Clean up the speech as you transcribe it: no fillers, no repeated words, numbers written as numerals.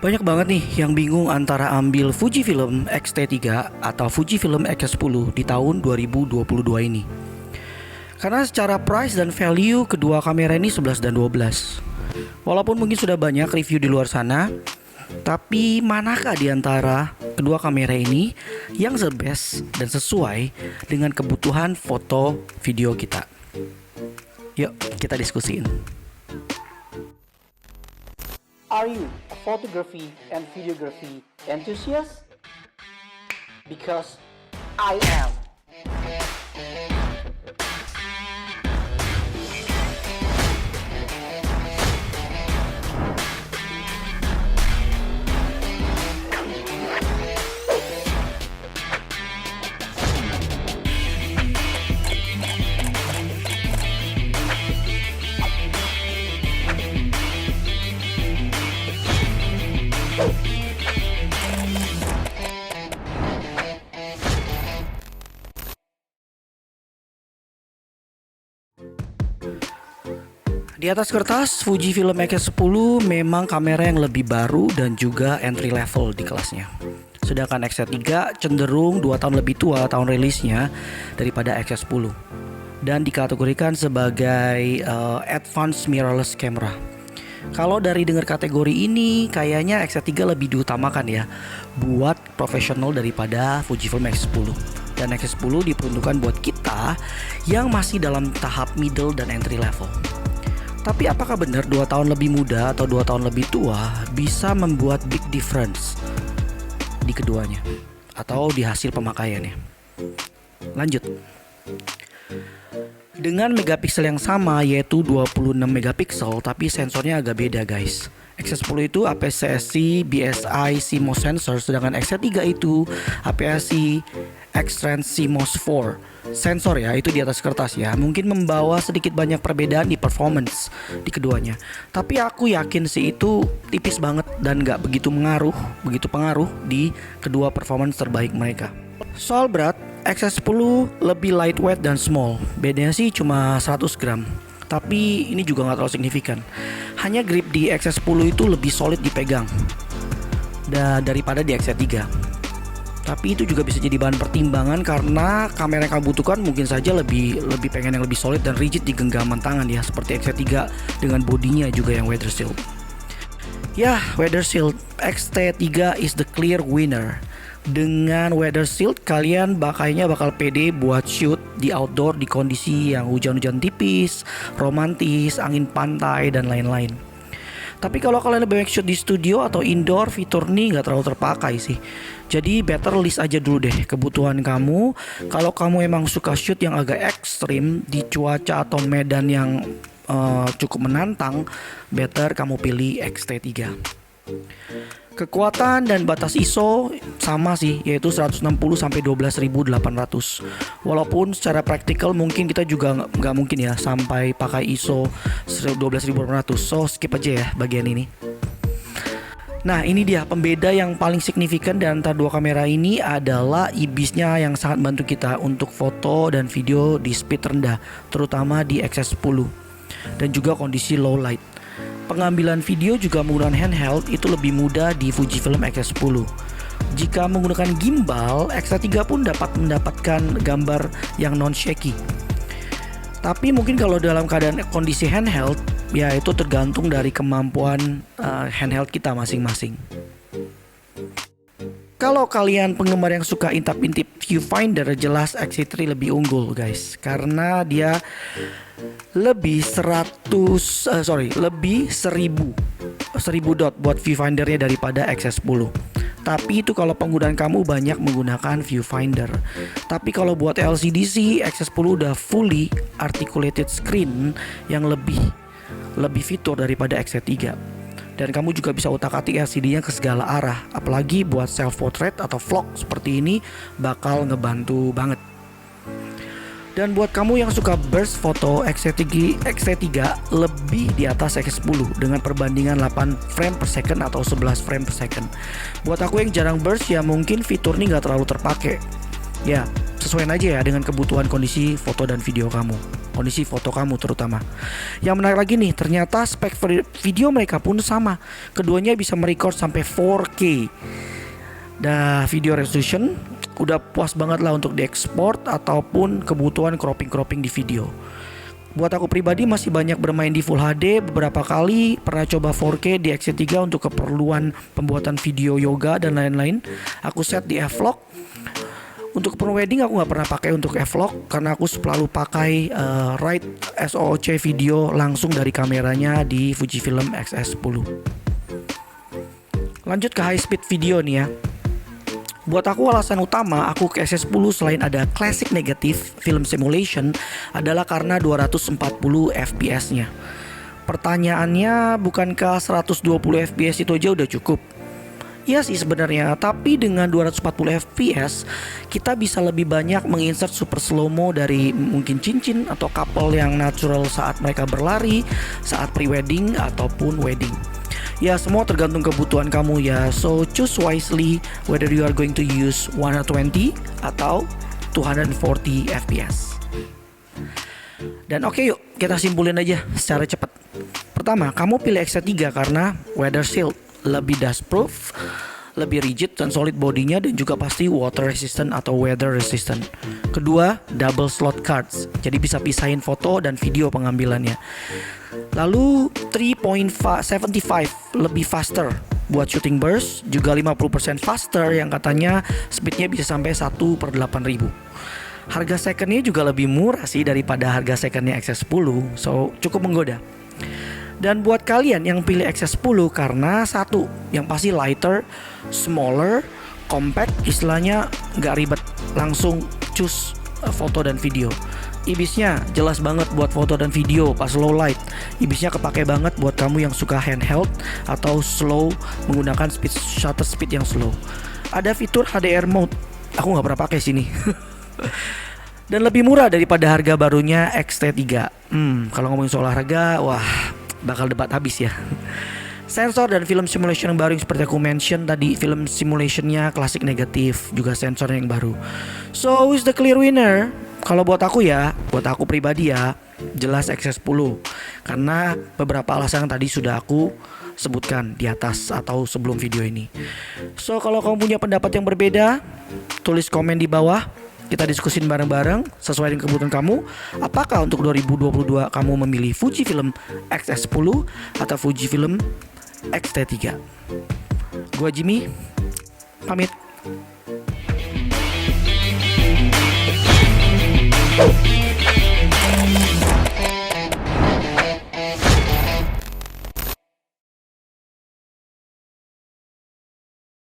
Banyak banget nih yang bingung antara ambil Fujifilm X-T3 atau Fujifilm X-10 di tahun 2022 ini. Karena secara price dan value kedua kamera ini 11 dan 12. Walaupun mungkin sudah banyak review di luar sana, tapi manakah di antara kedua kamera ini yang the best dan sesuai dengan kebutuhan foto video kita? Yuk kita diskusiin. Are you a photography and videography enthusiast? Because I am. Di atas kertas, Fujifilm X10 memang kamera yang lebih baru dan juga entry level di kelasnya. Sedangkan X3 cenderung 2 tahun lebih tua tahun rilisnya daripada X10 dan dikategorikan sebagai advanced mirrorless camera. Kalau dari dengar kategori ini, kayaknya X3 lebih diutamakan ya buat profesional daripada Fujifilm X10. Dan X10 diperuntukkan buat kita yang masih dalam tahap middle dan entry level. Tapi apakah benar 2 tahun lebih muda atau 2 tahun lebih tua bisa membuat big difference di keduanya atau di hasil pemakaiannya? Lanjut. Dengan megapiksel yang sama yaitu 26 megapiksel, tapi sensornya agak beda guys. X10 itu APS-C, BSI, CMOS sensor, sedangkan X3 itu APS-C, X-Trans, CMOS 4 sensor ya, itu di atas kertas ya. Mungkin membawa sedikit banyak perbedaan di performance di keduanya. Tapi aku yakin sih itu tipis banget dan gak begitu pengaruh di kedua performance terbaik mereka. Soal berat, X10 lebih lightweight dan small. Bedanya sih cuma 100 gram. Tapi ini juga gak terlalu signifikan. Hanya grip di X10 itu lebih solid dipegang daripada di X3. Tapi itu juga bisa jadi bahan pertimbangan karena kamera yang kamu butuhkan mungkin saja lebih pengen yang lebih solid dan rigid di genggaman tangan ya, seperti X3 dengan bodinya juga yang weather shield. Ya, weather shield X-T3 is the clear winner. Dengan weather shield kalian bakal pede buat shoot di outdoor di kondisi yang hujan-hujan tipis, romantis, angin pantai dan lain-lain. Tapi kalau kalian lebih baik shoot di studio atau indoor, fitur ini nggak terlalu terpakai sih. Jadi better list aja dulu deh kebutuhan kamu. Kalau kamu emang suka shoot yang agak ekstrim di cuaca atau medan yang cukup menantang, better kamu pilih X-T3. Kekuatan dan batas ISO sama sih, yaitu 160 sampai 12.800. Walaupun secara praktikal mungkin kita juga nggak mungkin ya sampai pakai ISO 12.800. So skip aja ya bagian ini. Nah ini dia pembeda yang paling signifikan di antara dua kamera ini adalah IBIS-nya yang sangat bantu kita untuk foto dan video di speed rendah, terutama di X10 dan juga kondisi low light. Pengambilan video juga menggunakan handheld itu lebih mudah di Fujifilm X10. Jika menggunakan gimbal, X3 pun dapat mendapatkan gambar yang non shaky. Tapi mungkin kalau dalam keadaan kondisi handheld, ya itu tergantung dari kemampuan handheld kita masing-masing. Kalau kalian penggemar yang suka intip-intip viewfinder, jelas X3 lebih unggul guys, karena dia lebih 1000 dot buat viewfindernya daripada X10. Tapi itu kalau penggunaan kamu banyak menggunakan viewfinder. Tapi kalau buat LCD sih X10 udah fully articulated screen yang lebih fitur daripada X3. Dan kamu juga bisa utak-atik LCD-nya ke segala arah. Apalagi buat self portrait atau vlog seperti ini bakal ngebantu banget. Dan buat kamu yang suka burst foto, X3 lebih di atas X10 dengan perbandingan 8 frame per second atau 11 frame per second. Buat aku yang jarang burst ya mungkin fitur ini gak terlalu terpakai. Ya sesuaiin aja ya dengan kebutuhan kondisi foto dan video kamu. kondisi foto kamu terutama. Yang menarik lagi nih, ternyata spek video mereka pun sama. Keduanya bisa merecord sampai 4K. Dah video resolution udah puas banget lah untuk diekspor ataupun kebutuhan cropping di video. Buat aku pribadi masih banyak bermain di Full HD, beberapa kali pernah coba 4K di X3 untuk keperluan pembuatan video yoga dan lain-lain. Aku set di F-Log. Untuk wedding aku nggak pernah pakai untuk F-Log karena aku selalu pakai Ride SOOC video langsung dari kameranya di Fujifilm X-S10. Lanjut ke high speed video nih ya. Buat aku alasan utama aku ke X-S10 selain ada classic negative film simulation adalah karena 240 fps nya. Pertanyaannya, bukankah 120 fps itu aja udah cukup? Iya sih sebenarnya, tapi dengan 240 fps kita bisa lebih banyak menginsert super slow-mo dari mungkin cincin atau couple yang natural saat mereka berlari, saat pre-wedding ataupun wedding. Ya semua tergantung kebutuhan kamu ya. So choose wisely whether you are going to use 120 atau 240 fps. Dan oke, yuk kita simpulin aja secara cepat. Pertama, kamu pilih X3 karena weather shield, lebih dust proof, lebih rigid dan solid bodinya, dan juga pasti water resistant atau weather resistant. Kedua, double slot cards, jadi bisa pisahin foto dan video pengambilannya. Lalu 3.75 lebih faster buat shooting burst, juga 50% faster yang katanya speednya bisa sampai 1/8000. Harga secondnya juga lebih murah sih daripada harga secondnya X10, so cukup menggoda. Dan buat kalian yang pilih X10 karena satu, yang pasti lighter, smaller, compact, istilahnya nggak ribet, langsung choose foto dan video. IBIS-nya jelas banget buat foto dan video pas low light. IBIS-nya kepake banget buat kamu yang suka handheld atau slow menggunakan shutter speed yang slow. Ada fitur HDR mode, aku nggak pernah pakai sini. Dan lebih murah daripada harga barunya X-T3. Kalau ngomongin soal harga, wah bakal debat habis ya. Sensor dan film simulation yang baru, seperti aku mention tadi, film simulationnya klasik negatif, juga sensornya yang baru. So who's the clear winner? Kalau buat aku ya, buat aku pribadi ya, jelas X-S10. Karena beberapa alasan yang tadi sudah aku sebutkan di atas atau sebelum video ini. So kalau kamu punya pendapat yang berbeda, tulis komen di bawah. Kita diskusin bareng-bareng sesuai dengan kebutuhan kamu. Apakah untuk 2022 kamu memilih Fujifilm X-S10 atau Fujifilm X-T3? Gua Jimmy, pamit.